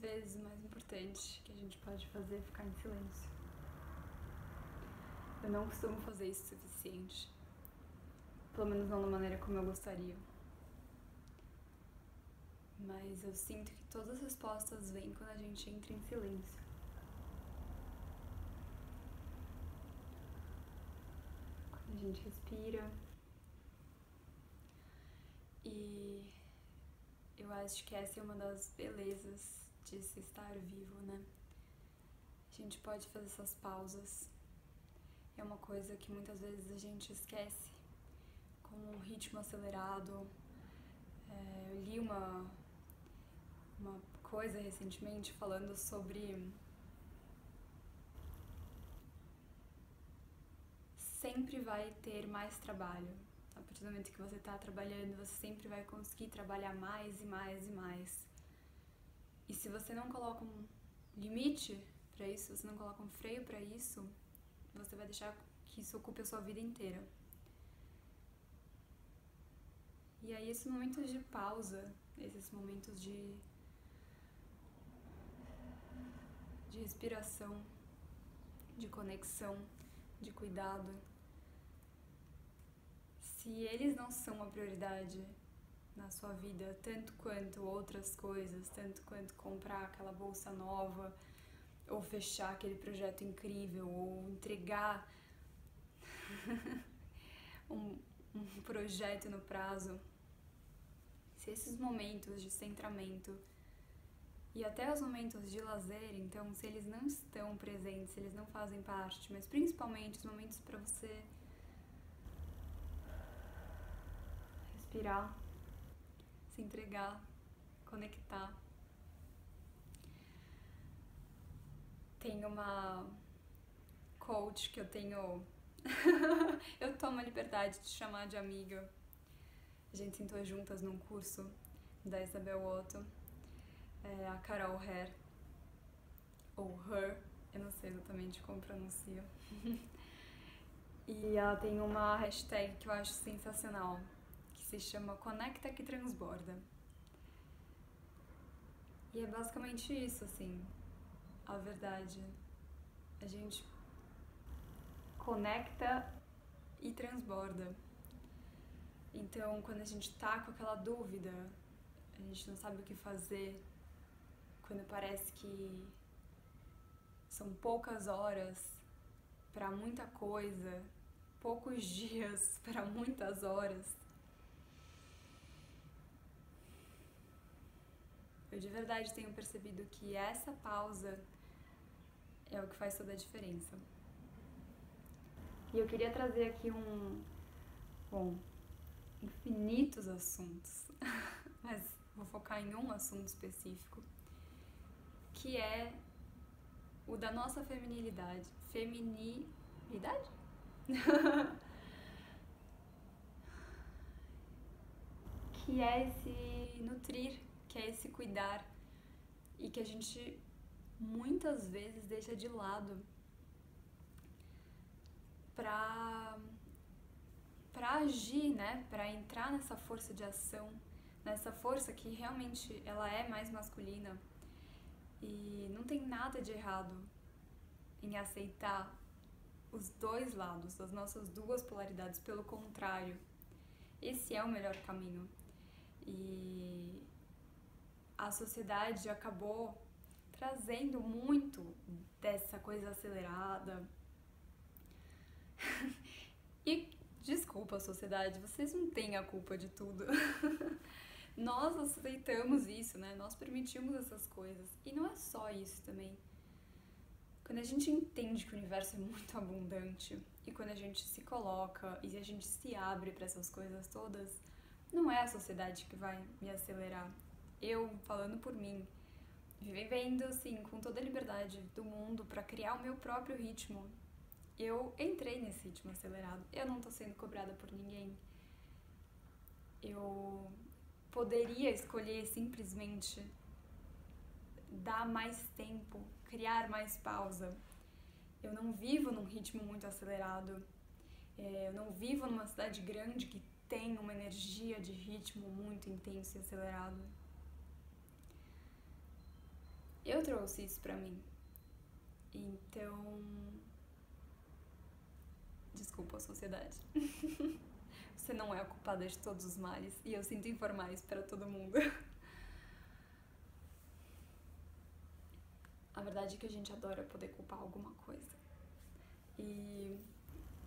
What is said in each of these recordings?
vezes o mais importante que a gente pode fazer é ficar em silêncio. Eu não costumo fazer isso o suficiente. Pelo menos não da maneira como eu gostaria. Mas eu sinto que todas as respostas vêm quando a gente entra em silêncio. Quando a gente respira. E eu acho que essa é uma das belezas de se estar vivo, né? A gente pode fazer essas pausas. É uma coisa que muitas vezes a gente esquece com um ritmo acelerado. Eu li uma coisa recentemente falando sobre sempre vai ter mais trabalho. A partir do momento que você está trabalhando, você sempre vai conseguir trabalhar mais e mais e mais. E se você não coloca um limite para isso, se você não coloca um freio para isso, você vai deixar que isso ocupe a sua vida inteira. E aí esses momentos de pausa, esses momentos de respiração, de conexão, de cuidado, se eles não são uma prioridade na sua vida, tanto quanto outras coisas, tanto quanto comprar aquela bolsa nova, ou fechar aquele projeto incrível, ou entregar um projeto no prazo, se esses momentos de centramento e até os momentos de lazer, então, se eles não estão presentes, se eles não fazem parte, mas principalmente os momentos para você respirar, se entregar, conectar. Tem uma coach que eu tenho eu tomo a liberdade de chamar de amiga. A gente sentou juntas num curso da Isabel Otto, a Carol Her, ou Her, eu não sei exatamente como pronuncia. E ela tem uma hashtag que eu acho sensacional, que se chama Conecta que Transborda. E é basicamente isso, assim, a verdade. A gente conecta e transborda. Então, quando a gente tá com aquela dúvida, a gente não sabe o que fazer, quando parece que são poucas horas para muita coisa, poucos dias para muitas horas, eu de verdade tenho percebido que essa pausa é o que faz toda a diferença. E eu queria trazer aqui infinitos assuntos, mas vou focar em um assunto específico, que é o da nossa feminilidade. Feminilidade? Que é esse nutrir, que é esse cuidar, e que a gente muitas vezes deixa de lado pra agir, né? Pra entrar nessa força de ação, nessa força que realmente ela é mais masculina. E não tem nada de errado em aceitar os dois lados, as nossas duas polaridades. Pelo contrário, esse é o melhor caminho. E a sociedade acabou trazendo muito dessa coisa acelerada. E desculpa, sociedade, vocês não têm a culpa de tudo. Nós aceitamos isso, né? Nós permitimos essas coisas. E não é só isso também. Quando a gente entende que o universo é muito abundante e quando a gente se coloca e a gente se abre para essas coisas todas, não é a sociedade que vai me acelerar. Eu, falando por mim, vivendo assim com toda a liberdade do mundo para criar o meu próprio ritmo, eu entrei nesse ritmo acelerado. Eu não tô sendo cobrada por ninguém. Eu poderia escolher simplesmente dar mais tempo, criar mais pausa. Eu não vivo num ritmo muito acelerado. Eu não vivo numa cidade grande que tem uma energia de ritmo muito intenso e acelerado. Eu trouxe isso pra mim. Então, desculpa a sociedade. Você não é a culpada de todos os males e eu sinto informar isso pra todo mundo. A verdade é que a gente adora poder culpar alguma coisa. E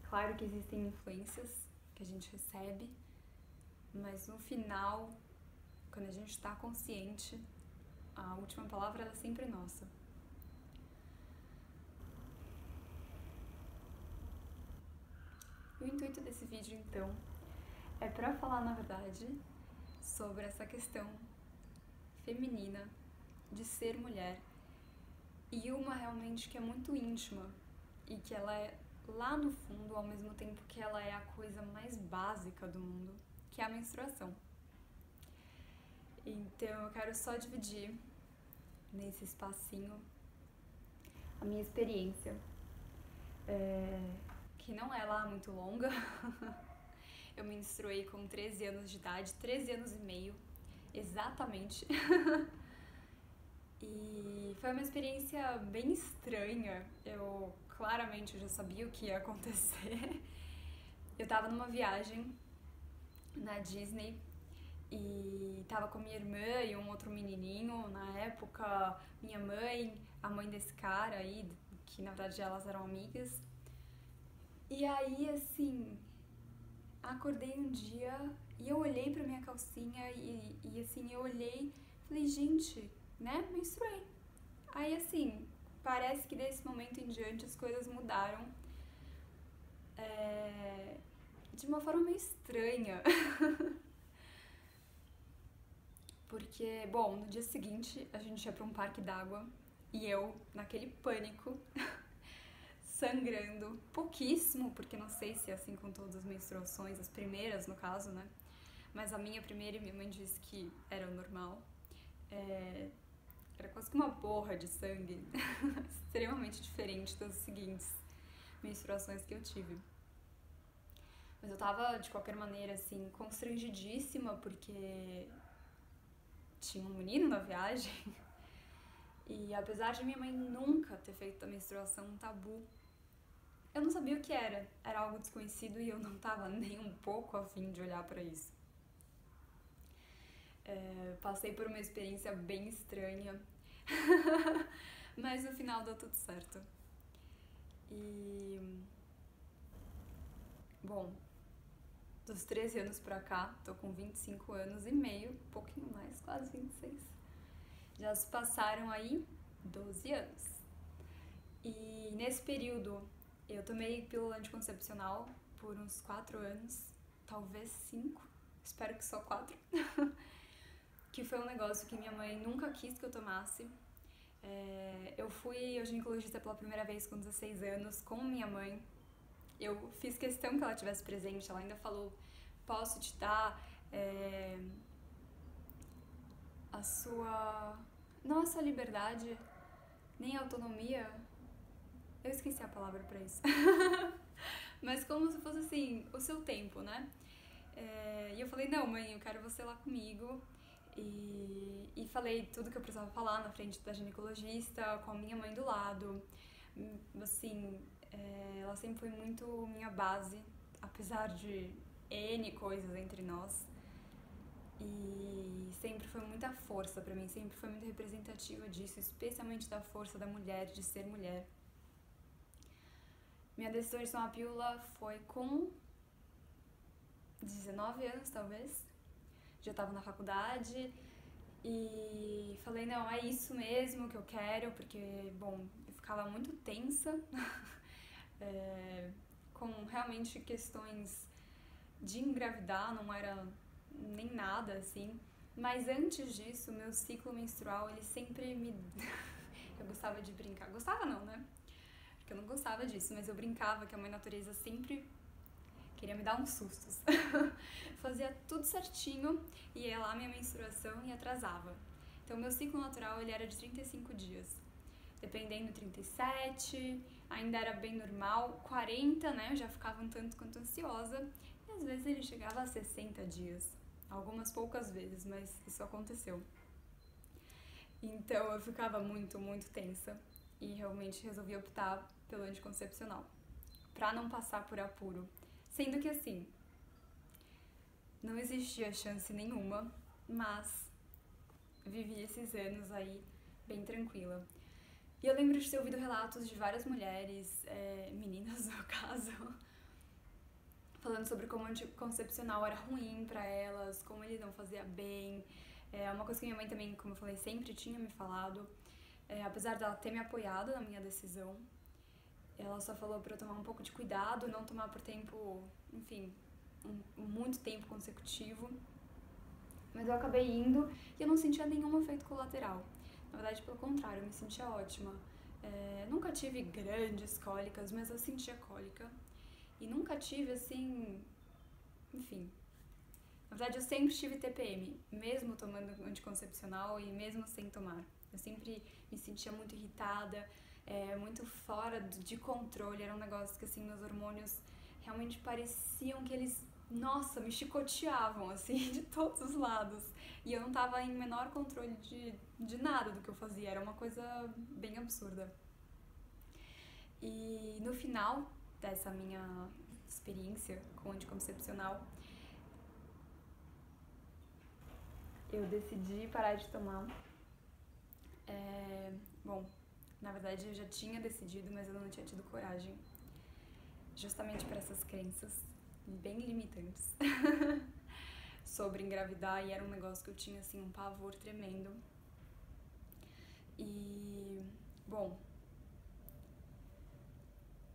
claro que existem influências que a gente recebe, mas no final, quando a gente tá consciente, a última palavra é sempre nossa. O intuito desse vídeo, então, é pra falar, na verdade, sobre essa questão feminina de ser mulher e uma realmente que é muito íntima e que ela é lá no fundo, ao mesmo tempo que ela é a coisa mais básica do mundo, que é a menstruação. Então eu quero só dividir nesse espacinho a minha experiência, que não é lá muito longa. Eu menstruei com 13 anos de idade, 13 anos e meio, exatamente. E foi uma experiência bem estranha. Eu claramente já sabia o que ia acontecer. Eu tava numa viagem na Disney e tava com minha irmã e um outro menininho na época, minha mãe, a mãe desse cara aí, que na verdade elas eram amigas. E aí, assim, acordei um dia e eu olhei pra minha calcinha e assim, eu olhei e falei, gente, né, menstruei. Aí, assim, parece que desse momento em diante as coisas mudaram de uma forma meio estranha. Porque, bom, no dia seguinte a gente ia pra um parque d'água e eu, naquele pânico, sangrando pouquíssimo, porque não sei se é assim com todas as menstruações, as primeiras no caso, né? Mas a minha primeira, minha mãe disse que era o normal. Era quase que uma borra de sangue, extremamente diferente das seguintes menstruações que eu tive. Mas eu tava, de qualquer maneira, assim, constrangidíssima, porque tinha um menino na viagem. E apesar de minha mãe nunca ter feito da menstruação um tabu, eu não sabia o que era. Era algo desconhecido e eu não tava nem um pouco a fim de olhar pra isso. Passei por uma experiência bem estranha, mas no final deu tudo certo. E, bom, dos 13 anos pra cá, tô com 25 anos e meio, um pouquinho mais, quase 26. Já se passaram aí 12 anos. E nesse período eu tomei pílula anticoncepcional por uns 4 anos, talvez 5, espero que só 4. Que foi um negócio que minha mãe nunca quis que eu tomasse. Eu fui ao ginecologista pela primeira vez com 16 anos, com minha mãe. Eu fiz questão que ela estivesse presente, ela ainda falou, posso te dar a sua... não a sua liberdade, nem a autonomia. Eu esqueci a palavra pra isso. Mas como se fosse assim, o seu tempo, né? E eu falei, não mãe, eu quero você lá comigo. E falei tudo que eu precisava falar na frente da ginecologista, com a minha mãe do lado. Assim, ela sempre foi muito minha base, apesar de N coisas entre nós. E sempre foi muita força pra mim, sempre foi muito representativa disso, especialmente da força da mulher, de ser mulher. Minha decisão de tomar pílula foi com 19 anos, talvez. Já tava na faculdade e falei, não, é isso mesmo que eu quero, porque, bom, eu ficava muito tensa com realmente questões de engravidar, não era nem nada, assim. Mas antes disso, meu ciclo menstrual, ele sempre me... eu gostava de brincar. Gostava não, né? Porque eu não gostava disso, mas eu brincava que a mãe natureza sempre queria me dar uns sustos. Fazia tudo certinho e ia lá minha menstruação e atrasava. Então meu ciclo natural ele era de 35 dias. Dependendo 37, ainda era bem normal. 40, né, eu já ficava um tanto quanto ansiosa. E às vezes ele chegava a 60 dias. Algumas poucas vezes, mas isso aconteceu. Então eu ficava muito, muito tensa e realmente resolvi optar pelo anticoncepcional, pra não passar por apuro. Sendo que assim, não existia chance nenhuma, mas vivi esses anos aí bem tranquila. E eu lembro de ter ouvido relatos de várias mulheres, meninas no caso, falando sobre como o anticoncepcional era ruim pra elas, como ele não fazia bem. É uma coisa que minha mãe também, como eu falei, sempre tinha me falado. Apesar dela ter me apoiado na minha decisão, ela só falou pra eu tomar um pouco de cuidado, não tomar por tempo, enfim, muito tempo consecutivo. Mas eu acabei indo e eu não sentia nenhum efeito colateral. Na verdade, pelo contrário, eu me sentia ótima. Nunca tive grandes cólicas, mas eu sentia cólica. E nunca tive, assim, enfim. Na verdade, eu sempre tive TPM, mesmo tomando anticoncepcional e mesmo sem tomar. Eu sempre me sentia muito irritada, muito fora de controle. Era um negócio que, assim, meus hormônios realmente pareciam que eles, nossa, me chicoteavam, assim, de todos os lados. E eu não tava em menor controle de nada do que eu fazia. Era uma coisa bem absurda. E no final dessa minha experiência com anticoncepcional, eu decidi parar de tomar. Bom, na verdade eu já tinha decidido, mas eu não tinha tido coragem. Justamente por essas crenças bem limitantes sobre engravidar, e era um negócio que eu tinha, assim, um pavor tremendo. E, bom,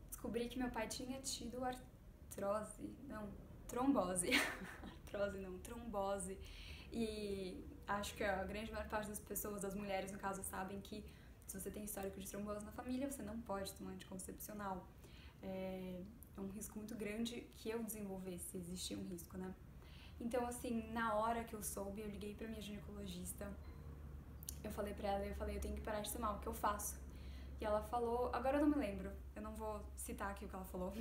descobri que meu pai tinha tido trombose. E acho que a grande maior parte das pessoas, das mulheres no caso, sabem que se você tem histórico de trombose na família, você não pode tomar anticoncepcional. É um risco muito grande que eu desenvolvesse, se existia um risco, né? Então, assim, na hora que eu soube, eu liguei pra minha ginecologista. Eu falei pra ela, eu tenho que parar de tomar, o que eu faço? E ela falou, agora eu não me lembro, eu não vou citar aqui o que ela falou.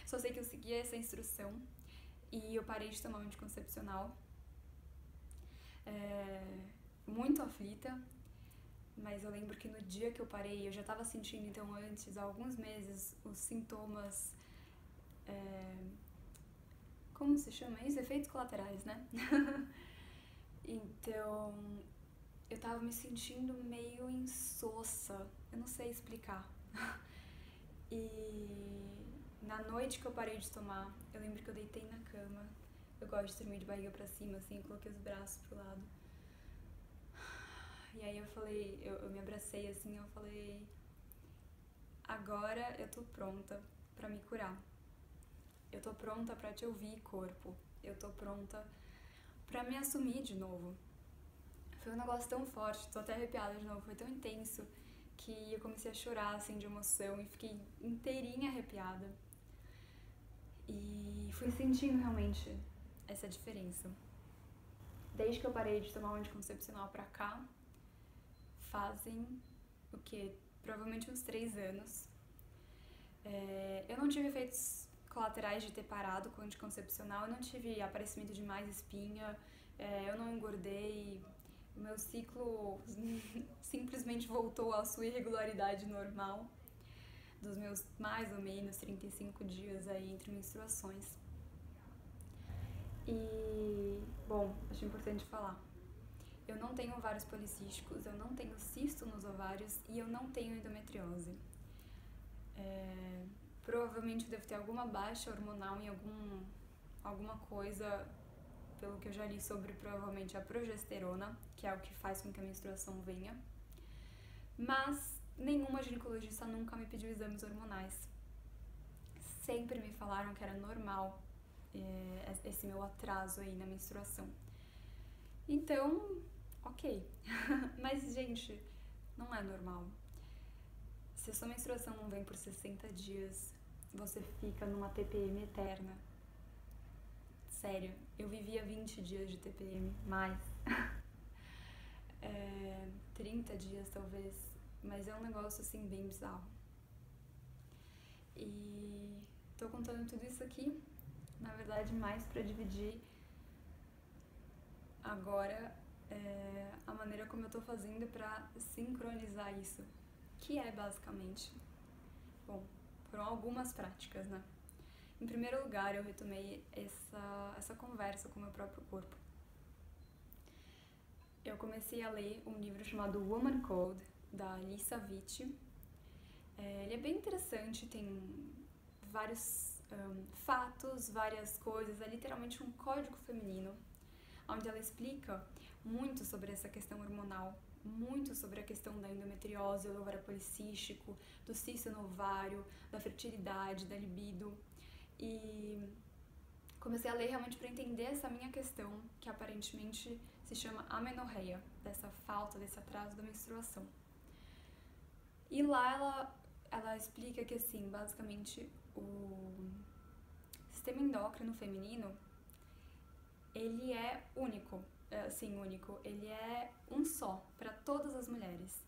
Só sei que eu segui essa instrução e eu parei de tomar anticoncepcional. Muito aflita, mas eu lembro que no dia que eu parei, eu já tava sentindo, então, antes, há alguns meses, os sintomas, como se chama isso? Efeitos colaterais, né? Então, eu tava me sentindo meio insossa, eu não sei explicar. E na noite que eu parei de tomar, eu lembro que eu deitei na cama. Eu gosto de dormir de barriga pra cima, assim, coloquei os braços pro lado. E aí eu falei, eu me abracei assim, eu falei, agora eu tô pronta pra me curar. Eu tô pronta pra te ouvir, corpo. Eu tô pronta pra me assumir de novo. Foi um negócio tão forte, tô até arrepiada de novo, foi tão intenso que eu comecei a chorar, assim, de emoção e fiquei inteirinha arrepiada. E fui sentindo realmente essa diferença. Desde que eu parei de tomar o anticoncepcional pra cá, fazem o quê? Provavelmente uns 3 anos. Eu não tive efeitos colaterais de ter parado com o anticoncepcional, eu não tive aparecimento de mais espinha, eu não engordei, o meu ciclo simplesmente voltou à sua irregularidade normal, dos meus mais ou menos 35 dias aí entre menstruações. E, bom, acho importante falar. Eu não tenho ovários policísticos, eu não tenho cisto nos ovários e eu não tenho endometriose. Provavelmente eu devo ter alguma baixa hormonal em alguma coisa, pelo que eu já li sobre provavelmente a progesterona, que é o que faz com que a menstruação venha. Mas nenhuma ginecologista nunca me pediu exames hormonais. Sempre me falaram que era normal esse meu atraso aí na menstruação. Então, ok. Mas, gente, não é normal. Se a sua menstruação não vem por 60 dias, você fica numa TPM eterna. Sério, eu vivia 20 dias de TPM, mais. 30 dias talvez, mas é um negócio assim bem bizarro. E tô contando tudo isso aqui, na verdade, mais pra dividir agora a maneira como eu tô fazendo pra sincronizar isso, que é basicamente, bom, foram algumas práticas, né? Em primeiro lugar, eu retomei essa conversa com o meu próprio corpo. Eu comecei a ler um livro chamado Woman Code, da Lisa Witt. Ele é bem interessante, tem vários fatos, várias coisas, é literalmente um código feminino, onde ela explica muito sobre essa questão hormonal, muito sobre a questão da endometriose, do ovário policístico, do cisto no ovário, da fertilidade, da libido. E comecei a ler realmente para entender essa minha questão, que aparentemente se chama amenorreia, dessa falta, desse atraso da menstruação. E lá ela explica que, assim, basicamente o sistema endócrino feminino, ele é único, ele é um só para todas as mulheres.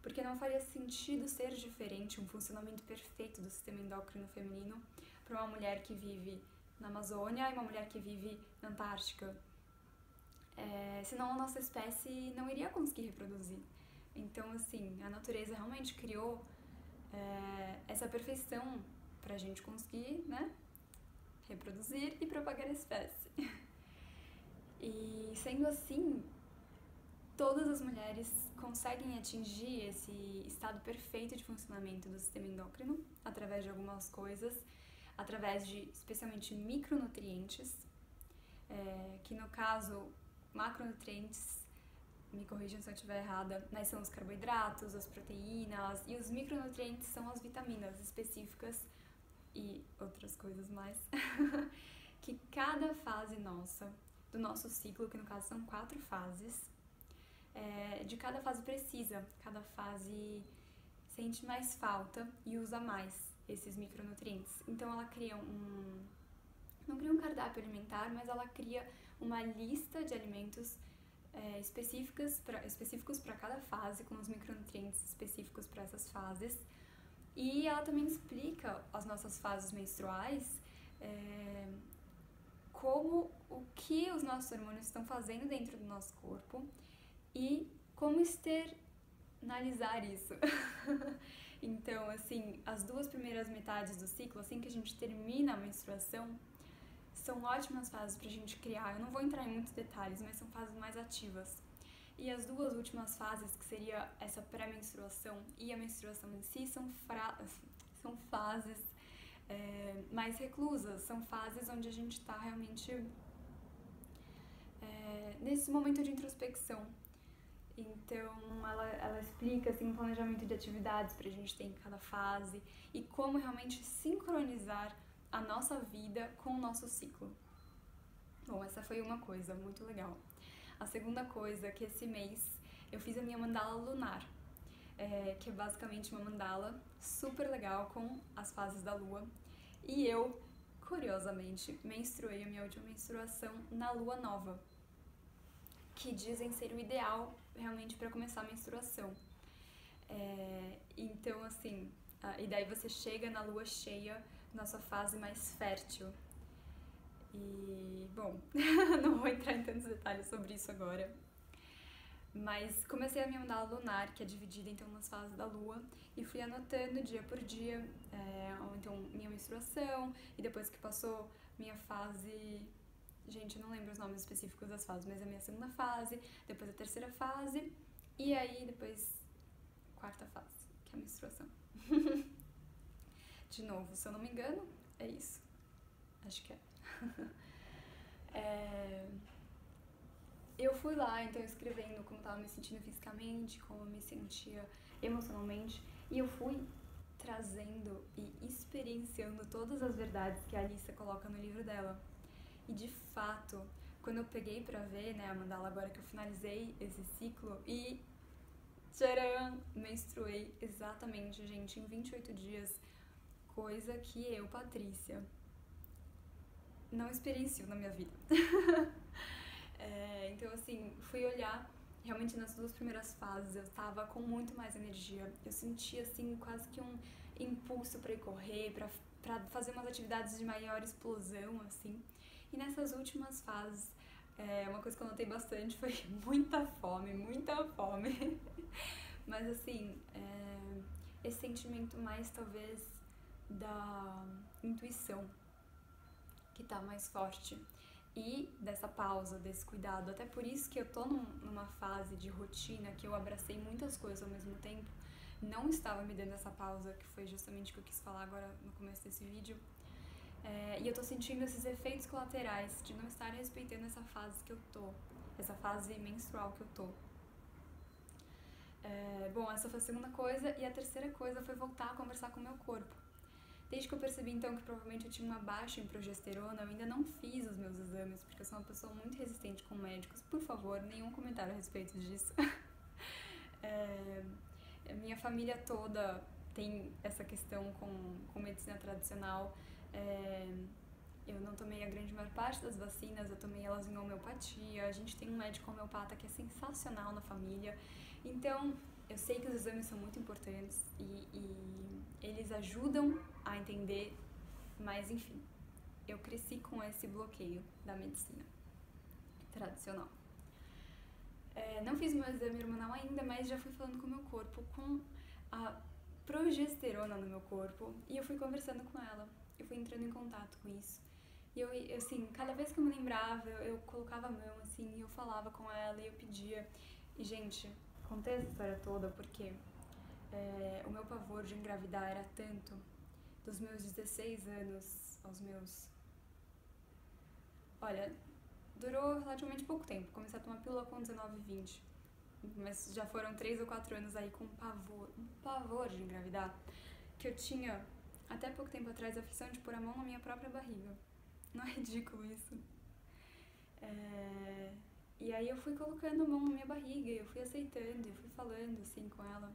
Porque não faria sentido ser diferente, um funcionamento perfeito do sistema endócrino feminino para uma mulher que vive na Amazônia e uma mulher que vive na Antártica. Senão a nossa espécie não iria conseguir reproduzir. Então, assim, a natureza realmente criou essa perfeição pra gente conseguir, né, reproduzir e propagar a espécie. E sendo assim, todas as mulheres conseguem atingir esse estado perfeito de funcionamento do sistema endócrino através de algumas coisas, através de especialmente micronutrientes, que no caso, macronutrientes, me corrijam se eu estiver errada, mas são os carboidratos, as proteínas, e os micronutrientes são as vitaminas específicas e outras coisas mais, que cada fase nossa, do nosso ciclo, que no caso são 4 fases, de cada fase precisa, cada fase sente mais falta e usa mais esses micronutrientes. Então ela cria não cria um cardápio alimentar, mas ela cria uma lista de alimentos específicos para cada fase, com os micronutrientes específicos para essas fases. E ela também explica as nossas fases menstruais, como o que os nossos hormônios estão fazendo dentro do nosso corpo e como externalizar isso. Então, assim, as 2 primeiras metades do ciclo, assim que a gente termina a menstruação, são ótimas fases pra gente criar. Eu não vou entrar em muitos detalhes, mas são fases mais ativas. E as 2 últimas fases, que seria essa pré-menstruação e a menstruação em si, são fases mais reclusas, são fases onde a gente tá realmente nesse momento de introspecção. Então, ela explica assim, um planejamento de atividades pra gente ter em cada fase e como realmente sincronizar a nossa vida com o nosso ciclo. Bom, essa foi uma coisa muito legal. A segunda coisa é que esse mês eu fiz a minha mandala lunar, que é basicamente uma mandala super legal com as fases da lua. E eu, curiosamente, menstruei a minha última menstruação na lua nova, que dizem ser o ideal realmente para começar a menstruação. Então, assim, e daí você chega na lua cheia, na sua fase mais fértil. E, bom, não vou entrar em tantos detalhes sobre isso agora. Mas comecei a minha mandala lunar, que é dividida então nas fases da lua, e fui anotando dia por dia, então minha menstruação, e depois que passou minha fase, gente, eu não lembro os nomes específicos das fases, mas a minha segunda fase, depois a terceira fase, e aí depois quarta fase, que é a menstruação. De novo, se eu não me engano, é isso. Acho que eu fui lá, então, escrevendo como eu tava me sentindo fisicamente, como eu me sentia emocionalmente, e eu fui trazendo e experienciando todas as verdades que a Alissa coloca no livro dela. E, de fato, quando eu peguei pra ver, né, a mandala agora que eu finalizei esse ciclo, e tcharam, menstruei exatamente, gente, em 28 dias, coisa que eu, Patrícia, não experiencio na minha vida. Então, assim, fui olhar, realmente nas 2 primeiras fases eu tava com muito mais energia. Eu sentia, assim, quase que um impulso pra ir correr, pra fazer umas atividades de maior explosão, assim. E nessas últimas fases, Uma coisa que eu notei bastante foi muita fome, muita fome. Mas assim, esse sentimento mais talvez da intuição que tá mais forte e dessa pausa, desse cuidado. Até por isso que eu tô numa fase de rotina que eu abracei muitas coisas ao mesmo tempo. Não estava me dando essa pausa, que foi justamente o que eu quis falar agora no começo desse vídeo. E eu tô sentindo esses efeitos colaterais de não estar respeitando essa fase que eu tô, essa fase menstrual que eu tô. Bom, essa foi a segunda coisa. E a terceira coisa foi voltar a conversar com o meu corpo. Desde que eu percebi, então, que provavelmente eu tinha uma baixa em progesterona, eu ainda não fiz os meus exames, porque eu sou uma pessoa muito resistente com médicos. Por favor, nenhum comentário a respeito disso. Minha família toda tem essa questão com medicina tradicional. Eu não tomei a grande maior parte das vacinas, eu tomei elas em homeopatia. A gente tem um médico homeopata que é sensacional na família. Então, eu sei que os exames são muito importantes e eles ajudam a entender, mas enfim, eu cresci com esse bloqueio da medicina tradicional. Não fiz meu exame hormonal ainda, mas já fui falando com o meu corpo, com a progesterona no meu corpo, e eu fui conversando com ela, eu fui entrando em contato com isso. E eu assim, cada vez que eu me lembrava, eu colocava a mão, assim, e eu falava com ela, e eu pedia. E, gente, contei essa história toda porque o meu pavor de engravidar era tanto, dos meus 16 anos aos meus... Olha, durou relativamente pouco tempo, comecei a tomar pílula com 19 e 20, mas já foram 3 ou 4 anos aí com um pavor de engravidar, que eu tinha, até pouco tempo atrás, a aflição de pôr a mão na minha própria barriga. Não é ridículo isso? E aí eu fui colocando a mão na minha barriga, eu fui aceitando, eu fui falando assim com ela.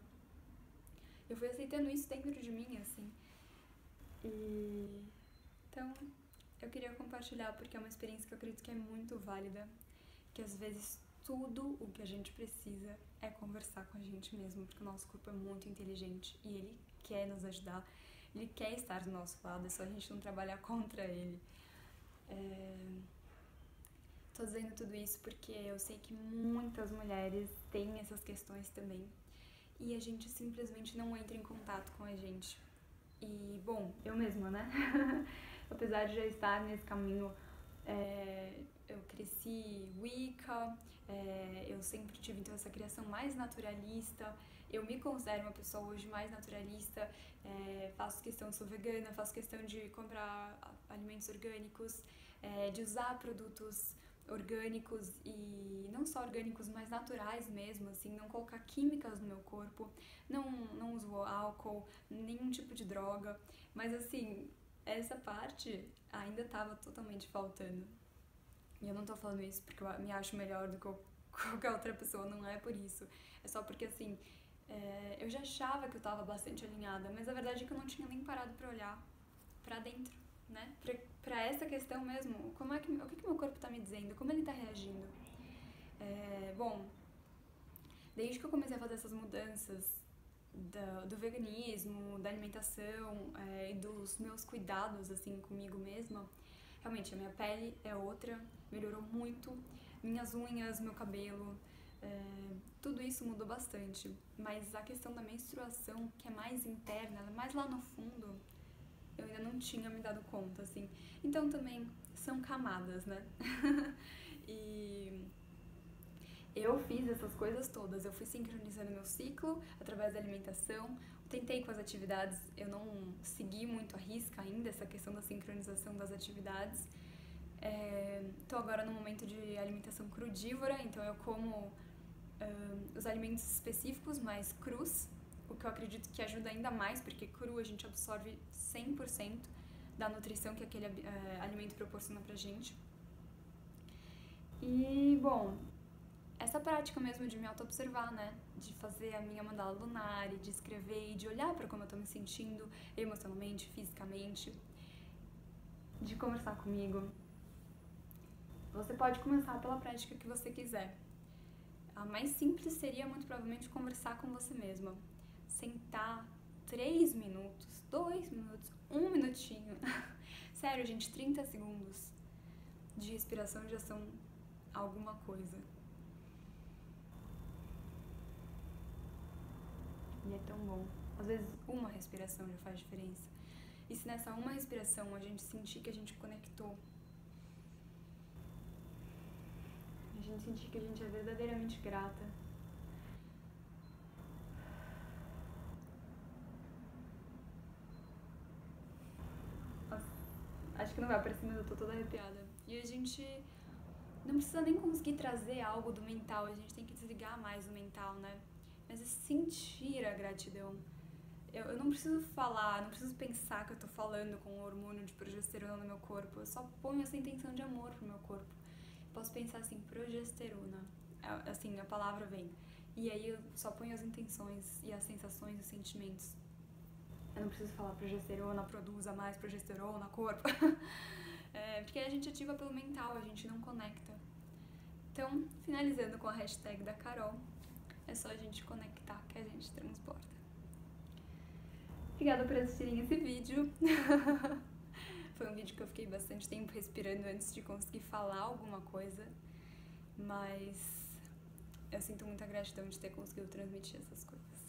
Eu fui aceitando isso dentro de mim, assim. E então eu queria compartilhar porque é uma experiência que eu acredito que é muito válida, que às vezes tudo o que a gente precisa é conversar com a gente mesmo, porque o nosso corpo é muito inteligente e ele quer nos ajudar, ele quer estar do nosso lado, é só a gente não trabalhar contra ele. Tô dizendo tudo isso porque eu sei que muitas mulheres têm essas questões também e a gente simplesmente não entra em contato com a gente. E, bom, eu mesma, né? Apesar de já estar nesse caminho, eu cresci Wicca, eu sempre tive então essa criação mais naturalista. Eu me considero uma pessoa hoje mais naturalista, faço questão, sou vegana, faço questão de comprar alimentos orgânicos, de usar produtos orgânicos e não só orgânicos, mas naturais mesmo, assim, não colocar químicas no meu corpo, não uso álcool, nenhum tipo de droga, mas assim, essa parte ainda estava totalmente faltando. E eu não tô falando isso porque eu me acho melhor do que qualquer outra pessoa, não é por isso, é só porque assim, eu já achava que eu tava bastante alinhada, mas a verdade é que eu não tinha nem parado pra olhar pra dentro, né? Pra essa questão mesmo, o que meu corpo tá me dizendo, como ele tá reagindo. Bom, desde que eu comecei a fazer essas mudanças do veganismo, da alimentação e dos meus cuidados assim comigo mesma, realmente a minha pele é outra, melhorou muito, minhas unhas, meu cabelo, tudo isso mudou bastante, mas a questão da menstruação, que é mais interna, mais lá no fundo, eu ainda não tinha me dado conta, assim. Então também são camadas, né? E eu fiz essas coisas todas, eu fui sincronizando meu ciclo através da alimentação, tentei com as atividades, eu não segui muito à risca ainda essa questão da sincronização das atividades. Tô agora no momento de alimentação crudívora, então eu como os alimentos específicos mais crus, o que eu acredito que ajuda ainda mais, porque cru a gente absorve 100% da nutrição que aquele alimento proporciona pra gente. E, bom, essa prática mesmo de me auto-observar, né? De fazer a minha mandala lunar e de escrever e de olhar pra como eu tô me sentindo emocionalmente, fisicamente, de conversar comigo. Você pode começar pela prática que você quiser. A mais simples seria, muito provavelmente, conversar com você mesma. Sentar 3 minutos, 2 minutos, 1 minutinho. Sério, gente, 30 segundos de respiração já são alguma coisa. E é tão bom. Às vezes uma respiração já faz diferença. E se nessa uma respiração a gente sentir que a gente conectou, a gente sentir que a gente é verdadeiramente grata, acho que não vai aparecer, mas eu tô toda arrepiada. E a gente não precisa nem conseguir trazer algo do mental, a gente tem que desligar mais o mental, né? Mas é sentir a gratidão. Eu não preciso falar, não preciso pensar que eu tô falando com o hormônio de progesterona no meu corpo. Eu só ponho essa intenção de amor pro meu corpo. Posso pensar assim, progesterona, assim, a palavra vem. E aí eu só ponho as intenções e as sensações e os sentimentos. Eu não preciso falar progesterona, produza mais progesterona, corpo. Porque a gente ativa pelo mental, a gente não conecta. Então, finalizando com a hashtag da Carol, é só a gente conectar que a gente transporta. Obrigada por assistirem esse vídeo. Foi um vídeo que eu fiquei bastante tempo respirando antes de conseguir falar alguma coisa, mas eu sinto muita gratidão de ter conseguido transmitir essas coisas.